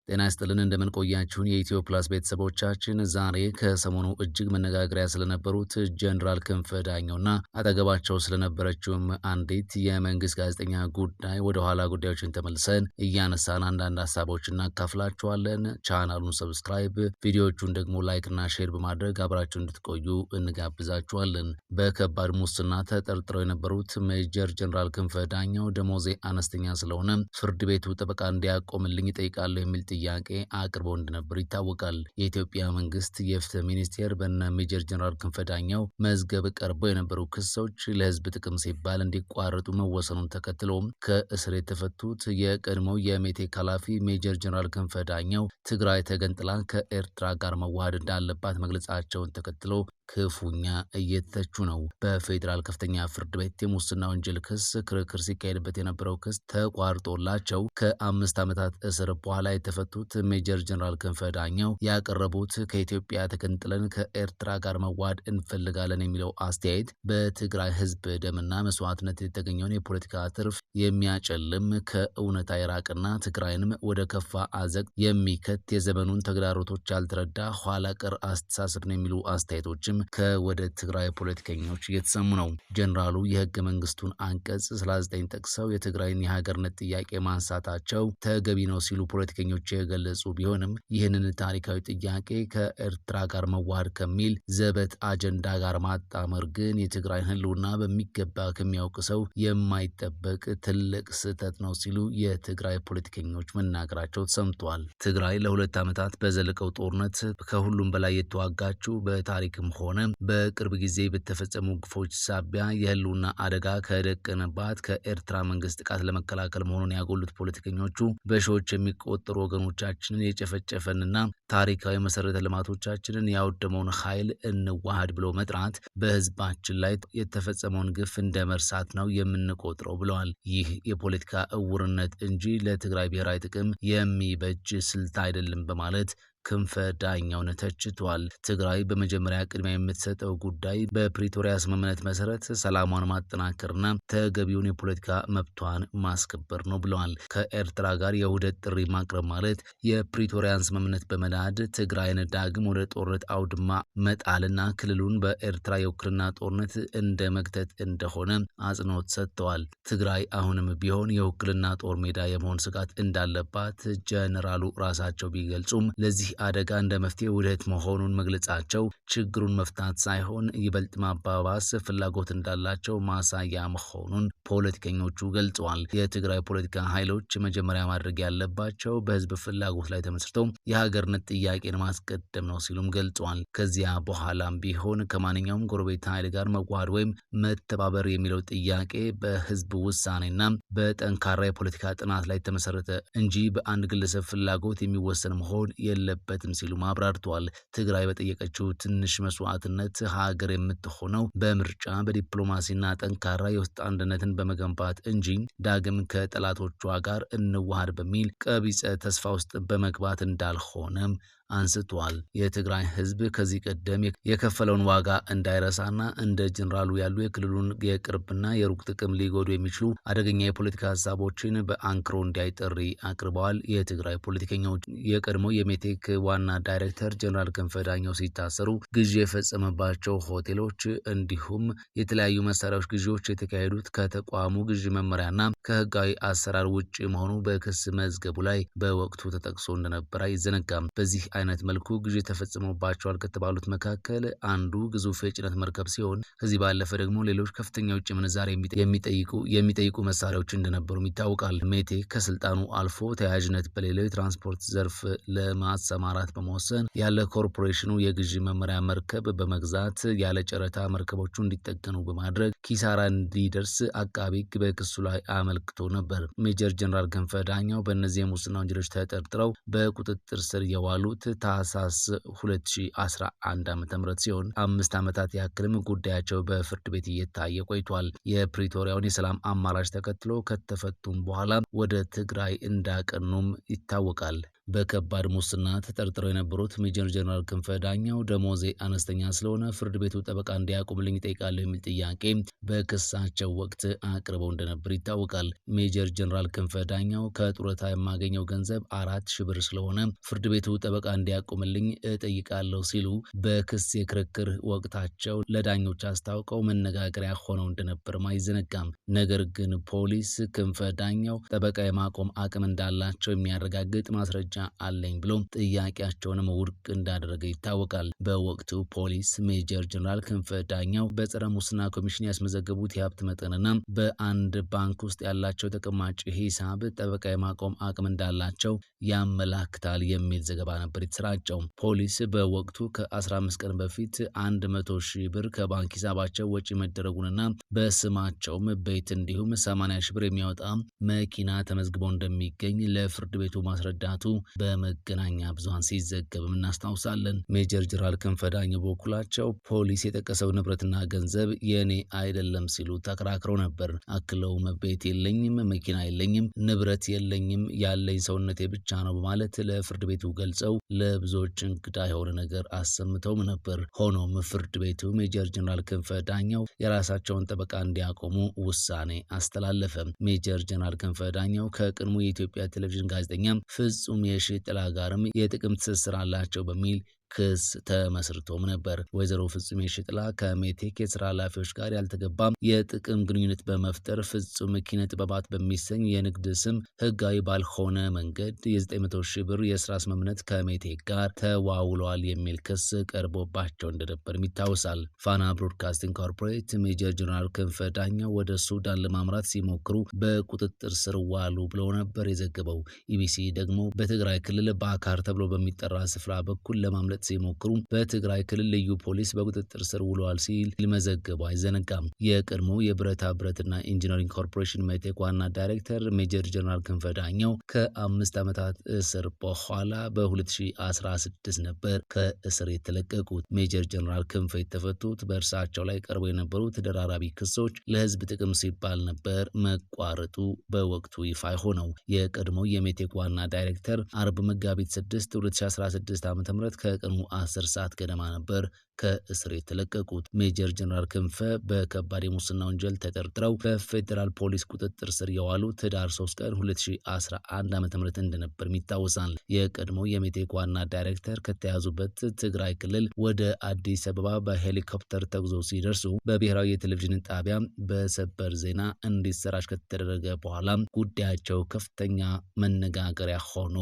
ጤና ይስጥልን እንደምን ቆያችሁን የኢትዮ ፕላስ ቤተሰቦቻችን። ዛሬ ከሰሞኑ እጅግ መነጋገሪያ ስለነበሩት ጀነራል ክንፈ ዳኘውና አጠገባቸው ስለነበረችውም አንዲት የመንግስት ጋዜጠኛ ጉዳይ ወደ ኋላ ጉዳዮችን ተመልሰን እያነሳን አንዳንድ ሀሳቦችን እናካፍላችኋለን። ቻናሉን ሰብስክራይብ፣ ቪዲዮዎቹን ደግሞ ላይክና ሼር በማድረግ አብራችሁ እንድትቆዩ እንጋብዛችኋለን። በከባድ ሙስና ተጠርጥረው የነበሩት ሜጀር ጀነራል ክንፈ ዳኘው ደሞዜ አነስተኛ ስለሆነ ፍርድ ቤቱ ጠበቃ እንዲያቆምልኝ ይጠይቃለሁ የሚል ጥያቄ አቅርቦ እንደነበር ይታወቃል። የኢትዮጵያ መንግስት የፍትህ ሚኒስቴር በእነ ሜጀር ጀነራል ክንፈ ዳኘው መዝገብ ቀርበው የነበሩ ክሶች ለህዝብ ጥቅም ሲባል እንዲቋረጡ መወሰኑን ተከትሎ ከእስር የተፈቱት የቀድሞው የሜቴክ ኃላፊ ሜጀር ጀነራል ክንፈ ዳኘው ትግራይ ተገንጥላ ከኤርትራ ጋር መዋሃድ እንዳለባት መግለጻቸውን ተከትሎ ክፉኛ እየተቹ ነው። በፌዴራል ከፍተኛ ፍርድ ቤት የሙስና ወንጀል ክስ ክርክር ሲካሄድበት የነበረው ክስ ተቋርጦላቸው ከ5 ዓመታት እስር በኋላ የተፈቱት ሜጀር ጀነራል ክንፈ ዳኘው ያቀረቡት ከኢትዮጵያ ተገንጥለን ከኤርትራ ጋር መዋሃድ እንፈልጋለን የሚለው አስተያየት በትግራይ ህዝብ ደምና መስዋዕትነት የተገኘውን የፖለቲካ ትርፍ የሚያጨልም ከእውነታ የራቅና ትግራይንም ወደ ከፋ አዘቅት የሚከት የዘመኑን ተግዳሮቶች ያልተረዳ ኋላ ቀር አስተሳሰብ ነው የሚሉ አስተያየቶችም ከወደ ትግራይ ፖለቲከኞች እየተሰሙ ነው። ጀነራሉ የህገ መንግስቱን አንቀጽ 39 ጠቅሰው የትግራይን የሀገርነት ጥያቄ ማንሳታቸው ተገቢ ነው ሲሉ ፖለቲከኞች የገለጹ ቢሆንም ይህንን ታሪካዊ ጥያቄ ከኤርትራ ጋር መዋሃድ ከሚል ዘበት አጀንዳ ጋር ማጣመር ግን የትግራይ ህልውና በሚገባ ከሚያውቅ ሰው የማይጠበቅ ትልቅ ስህተት ነው ሲሉ የትግራይ ፖለቲከኞች መናገራቸው ተሰምቷል። ትግራይ ለ2 ዓመታት በዘለቀው ጦርነት ከሁሉም በላይ የተዋጋችው በታሪክም ሆነ በቅርብ ጊዜ በተፈጸሙ ግፎች ሳቢያ የህልውና አደጋ ከደቀነባት ከኤርትራ መንግስት ጥቃት ለመከላከል መሆኑን ያጎሉት ፖለቲከኞቹ በሺዎች የሚቆጠሩ ወገኖቻችንን የጨፈጨፈንና ታሪካዊ መሰረተ ልማቶቻችንን ያወደመውን ኃይል እንዋሃድ ብሎ መጥራት በህዝባችን ላይ የተፈጸመውን ግፍ እንደ መርሳት ነው የምንቆጥረው ብለዋል። ይህ የፖለቲካ እውርነት እንጂ ለትግራይ ብሔራዊ ጥቅም የሚበጅ ስልት አይደለም በማለት ክንፈ ዳኘውን ተችቷል። ትግራይ በመጀመሪያ ቅድሚያ የምትሰጠው ጉዳይ በፕሪቶሪያ ስምምነት መሰረት ሰላሟን ማጠናከርና ተገቢውን የፖለቲካ መብቷን ማስከበር ነው ብለዋል። ከኤርትራ ጋር የውህደት ጥሪ ማቅረብ ማለት የፕሪቶሪያን ስምምነት በመናድ ትግራይን ዳግም ወደ ጦርነት አውድማ መጣልና ክልሉን በኤርትራ የውክልና ጦርነት እንደ መክተት እንደሆነ አጽንኦት ሰጥተዋል። ትግራይ አሁንም ቢሆን የውክልና ጦር ሜዳ የመሆን ስጋት እንዳለባት ጀነራሉ ራሳቸው ቢገልጹም ለዚህ አደጋ እንደ መፍትሄ ውህደት መሆኑን መግለጻቸው ችግሩን መፍታት ሳይሆን ይበልጥ ማባባስ ፍላጎት እንዳላቸው ማሳያ መሆኑን ፖለቲከኞቹ ገልጸዋል። የትግራይ ፖለቲካ ኃይሎች መጀመሪያ ማድረግ ያለባቸው በህዝብ ፍላጎት ላይ ተመስርተው የሀገርነት ጥያቄን ማስቀደም ነው ሲሉም ገልጸዋል። ከዚያ በኋላም ቢሆን ከማንኛውም ጎረቤት ኃይል ጋር መዋሃድ ወይም መተባበር የሚለው ጥያቄ በህዝብ ውሳኔና በጠንካራ የፖለቲካ ጥናት ላይ ተመሰረተ እንጂ በአንድ ግለሰብ ፍላጎት የሚወሰን መሆን የለበትም ሲሉ አብራርተዋል። ትግራይ በጠየቀችው ትንሽ መስዋዕትነት ሀገር የምትሆነው በምርጫ በዲፕሎማሲና ጠንካራ የውስጥ አንድነትን በመገንባት እንጂ ዳግም ከጠላቶቿ ጋር እንዋሃድ በሚል ቀቢጸ ተስፋ ውስጥ በመግባት እንዳልሆነም አንስቷል። የትግራይ ህዝብ ከዚህ ቀደም የከፈለውን ዋጋ እንዳይረሳና እንደ ጀነራሉ ያሉ የክልሉን የቅርብና የሩቅ ጥቅም ሊጎዱ የሚችሉ አደገኛ የፖለቲካ ሀሳቦችን በአንክሮ እንዲያይ ጥሪ አቅርበዋል። የትግራይ ፖለቲከኞች የቀድሞ የሜቴክ ዋና ዳይሬክተር ጀነራል ክንፈ ዳኘው ሲታሰሩ ግዢ የፈጸመባቸው ሆቴሎች እንዲሁም የተለያዩ መሳሪያዎች ግዢዎች የተካሄዱት ከተቋሙ ግዢ መመሪያና ከህጋዊ አሰራር ውጭ መሆኑ በክስ መዝገቡ ላይ በወቅቱ ተጠቅሶ እንደነበር አይዘነጋም። በዚህ አይነት መልኩ ግዢ ተፈጽሞባቸዋል ከተባሉት መካከል አንዱ ግዙፍ የጭነት መርከብ ሲሆን ከዚህ ባለፈ ደግሞ ሌሎች ከፍተኛ ውጭ ምንዛሬ የሚጠይቁ መሳሪያዎች እንደነበሩም ይታወቃል። ሜቴክ ከስልጣኑ አልፎ ተያያዥነት በሌለው የትራንስፖርት ዘርፍ ለማሰማራት በመወሰን ያለ ኮርፖሬሽኑ የግዢ መመሪያ መርከብ በመግዛት ያለ ጨረታ መርከቦቹ እንዲጠገኑ በማድረግ ኪሳራ እንዲደርስ አቃቤ ሕግ በክሱ ላይ አመልክቶ ነበር። ሜጀር ጀነራል ክንፈ ዳኘው በእነዚህ የሙስና ወንጀሎች ተጠርጥረው በቁጥጥር ስር የዋሉት ታህሳስ 2011 ዓ.ም ሲሆን 5 ዓመታት ያክልም ጉዳያቸው በፍርድ ቤት እየታየ ቆይቷል። የፕሪቶሪያውን የሰላም አማራጭ ተከትሎ ከተፈቱም በኋላ ወደ ትግራይ እንዳቀኑም ይታወቃል። በከባድ ሙስና ተጠርጥረው የነበሩት ሜጀር ጀነራል ክንፈ ዳኘው ደሞዜ አነስተኛ ስለሆነ ፍርድ ቤቱ ጠበቃ እንዲያቆምልኝ እጠይቃለሁ የሚል ጥያቄ በክሳቸው ወቅት አቅርበው እንደነበር ይታወቃል። ሜጀር ጀነራል ክንፈ ዳኘው ከጡረታ የማገኘው ገንዘብ 4,000 ብር ስለሆነ ፍርድ ቤቱ ጠበቃ እንዲያቆምልኝ እጠይቃለሁ ሲሉ በክስ የክርክር ወቅታቸው ለዳኞች አስታውቀው መነጋገሪያ ሆነው እንደነበርም አይዘነጋም። ነገር ግን ፖሊስ ክንፈ ዳኘው ጠበቃ የማቆም አቅም እንዳላቸው የሚያረጋግጥ ማስረጃ አለኝ ብሎ ጥያቄያቸውንም ውድቅ እንዳደረገ ይታወቃል። በወቅቱ ፖሊስ ሜጀር ጀነራል ክንፈ ዳኘው በጸረ ሙስና ኮሚሽን ያስመዘገቡት የሀብት መጠንና በአንድ ባንክ ውስጥ ያላቸው ተቀማጭ ሂሳብ ጠበቃ የማቆም አቅም እንዳላቸው ያመላክታል የሚል ዘገባ ነበር የተሰራጨው። ፖሊስ በወቅቱ ከ15 ቀን በፊት 100,000 ብር ከባንክ ሂሳባቸው ወጪ መደረጉንና በስማቸውም ቤት እንዲሁም 80,000 ብር የሚያወጣ መኪና ተመዝግበው እንደሚገኝ ለፍርድ ቤቱ ማስረዳቱ በመገናኛ ብዙሃን ሲዘገብም እናስታውሳለን። ሜጀር ጀነራል ክንፈ ዳኘው በበኩላቸው ፖሊስ የጠቀሰው ንብረትና ገንዘብ የኔ አይደለም ሲሉ ተከራክረው ነበር። አክለውም ቤት የለኝም፣ መኪና የለኝም፣ ንብረት የለኝም፣ ያለኝ ሰውነቴ ብቻ ነው በማለት ለፍርድ ቤቱ ገልጸው ለብዙዎች እንግዳ የሆነ ነገር አሰምተውም ነበር። ሆኖም ፍርድ ቤቱ ሜጀር ጀነራል ክንፈ ዳኘው የራሳቸውን ጠበቃ እንዲያቆሙ ውሳኔ አስተላለፈ። ሜጀር ጀነራል ክንፈ ዳኘው ከቅድሞ የኢትዮጵያ ቴሌቪዥን ጋዜጠኛ ፍጹም የሺጥላ ጋርም የጥቅም ትስስር አላቸው በሚል ክስ ተመስርቶም ነበር። ወይዘሮ ፍጹም የሺጥላ ከሜቴክ የስራ ኃላፊዎች ጋር ያልተገባም የጥቅም ግንኙነት በመፍጠር ፍጹም ኪነ ጥበባት በሚሰኝ የንግድ ስም ህጋዊ ባልሆነ መንገድ የ900,000 ብር የስራ ስምምነት ከሜቴክ ጋር ተዋውለዋል የሚል ክስ ቀርቦባቸው እንደነበርም ይታወሳል። ፋና ብሮድካስቲንግ ኮርፖሬት ሜጀር ጀነራል ክንፈ ዳኘው ወደ ሱዳን ለማምራት ሲሞክሩ በቁጥጥር ስር ዋሉ ብሎ ነበር የዘገበው። ኢቢሲ ደግሞ በትግራይ ክልል በአካር ተብሎ በሚጠራ ስፍራ በኩል ለማምለጥ ሲሞክሩ በትግራይ ክልል ልዩ ፖሊስ በቁጥጥር ስር ውለዋል ሲል መዘገቡ አይዘነጋም። የቀድሞ የብረታ ብረትና ኢንጂነሪንግ ኮርፖሬሽን ሜቴክ ዋና ዳይሬክተር ሜጀር ጀነራል ክንፈ ዳኘው ከ5 ዓመታት እስር በኋላ በ2016 ነበር ከእስር የተለቀቁት። ሜጀር ጀነራል ክንፈ የተፈቱት በእርሳቸው ላይ ቀርበው የነበሩ ተደራራቢ ክሶች ለህዝብ ጥቅም ሲባል ነበር መቋረጡ በወቅቱ ይፋ ሆነው። የቀድሞ የሜቴክ ዋና ዳይሬክተር አርብ መጋቢት 6 2016 ዓ.ም ከቀኑ 10 ሰዓት ገደማ ነበር ከእስር የተለቀቁት። ሜጀር ጀነራል ክንፈ በከባድ የሙስና ወንጀል ተጠርጥረው በፌዴራል ፖሊስ ቁጥጥር ስር የዋሉት ህዳር 3 ቀን 2011 ዓ.ም እንደነበር ይታወሳል። የቀድሞ የሜቴክ ዋና ዳይሬክተር ከተያዙበት ትግራይ ክልል ወደ አዲስ አበባ በሄሊኮፕተር ተጉዞ ሲደርሱ በብሔራዊ የቴሌቪዥን ጣቢያ በሰበር ዜና እንዲሰራጭ ከተደረገ በኋላ ጉዳያቸው ከፍተኛ መነጋገሪያ ሆኖ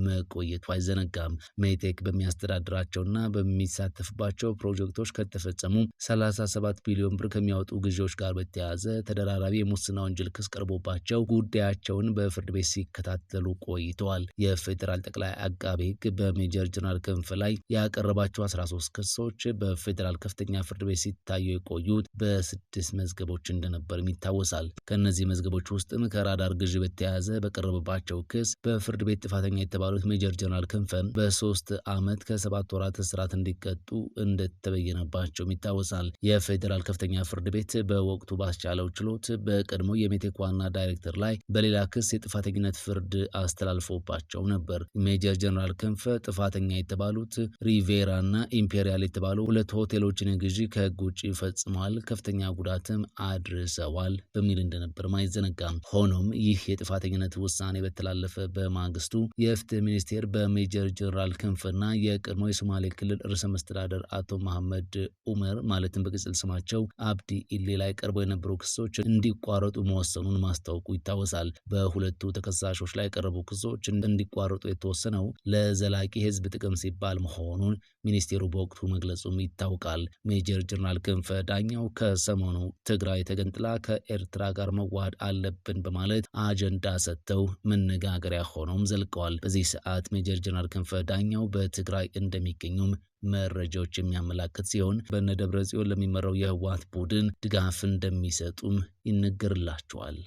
መቆየቱ አይዘነጋም። ሜቴክ በሚያስተዳድራቸውና በሚሳተፍባቸው ፕሮጀክቶች ከተፈጸሙ 37 ቢሊዮን ብር ከሚያወጡ ግዢዎች ጋር በተያያዘ ተደራራቢ የሙስና ወንጀል ክስ ቀርቦባቸው ጉዳያቸውን በፍርድ ቤት ሲከታተሉ ቆይተዋል። የፌዴራል ጠቅላይ አቃቤ ሕግ በሜጀር ጀነራል ክንፈ ላይ ያቀረባቸው 13 ክሶች በፌዴራል ከፍተኛ ፍርድ ቤት ሲታዩ የቆዩት በ6 መዝገቦች እንደነበርም ይታወሳል። ከእነዚህ መዝገቦች ውስጥም ከራዳር ግዢ በተያያዘ በቀረበባቸው ክስ በፍርድ ቤት ጥፋተኛ የተባሉት ሜጀር ጀነራል ክንፈ በ3 ዓመት ከ7 ወራት እስራት እንዲቀጡ እንደተበየነባቸውም ይታወሳል። የፌዴራል ከፍተኛ ፍርድ ቤት በወቅቱ ባስቻለው ችሎት በቀድሞ የሜቴክ ዋና ዳይሬክተር ላይ በሌላ ክስ የጥፋተኝነት ፍርድ አስተላልፎባቸው ነበር። ሜጀር ጀነራል ክንፈ ጥፋተኛ የተባሉት ሪቬራ እና ኢምፔሪያል የተባሉ 2 ሆቴሎችን ግዢ ከህግ ውጭ ፈጽመዋል፣ ከፍተኛ ጉዳትም አድርሰዋል በሚል እንደነበርም አይዘነጋም። ሆኖም ይህ የጥፋተኝነት ውሳኔ በተላለፈ በማግስቱ የፍትህ ሚኒስቴር በሜጀር ጀነራል ክንፈና የቀድሞ የሶማሌ ክልል ርዕሰ መስተዳደር አቶ መሐመድ ኡመር ማለትም በቅጽል ስማቸው አብዲ ኢሌ ላይ ቀርበው የነበሩ ክሶች እንዲቋረጡ መወሰኑን ማስታወቁ ይታወሳል። በሁለቱ ተከሳሾች ላይ የቀረቡ ክሶች እንዲቋረጡ የተወሰነው ለዘላቂ ህዝብ ጥቅም ሲባል መሆኑን ሚኒስቴሩ በወቅቱ መግለጹም ይታወቃል። ሜጀር ጀነራል ክንፈ ዳኘው ከሰሞኑ ትግራይ ተገንጥላ ከኤርትራ ጋር መዋሃድ አለብን በማለት አጀንዳ ሰጥተው መነጋገሪያ ሆነውም ዘልቀዋል። በዚህ ሰዓት ሜጀር ጀነራል ክንፈ ዳኘው በትግራይ እንደሚገኙም መረጃዎች የሚያመላክት ሲሆን በነ ደብረ ጽዮን ለሚመራው የህወሓት ቡድን ድጋፍ እንደሚሰጡም ይነገርላቸዋል።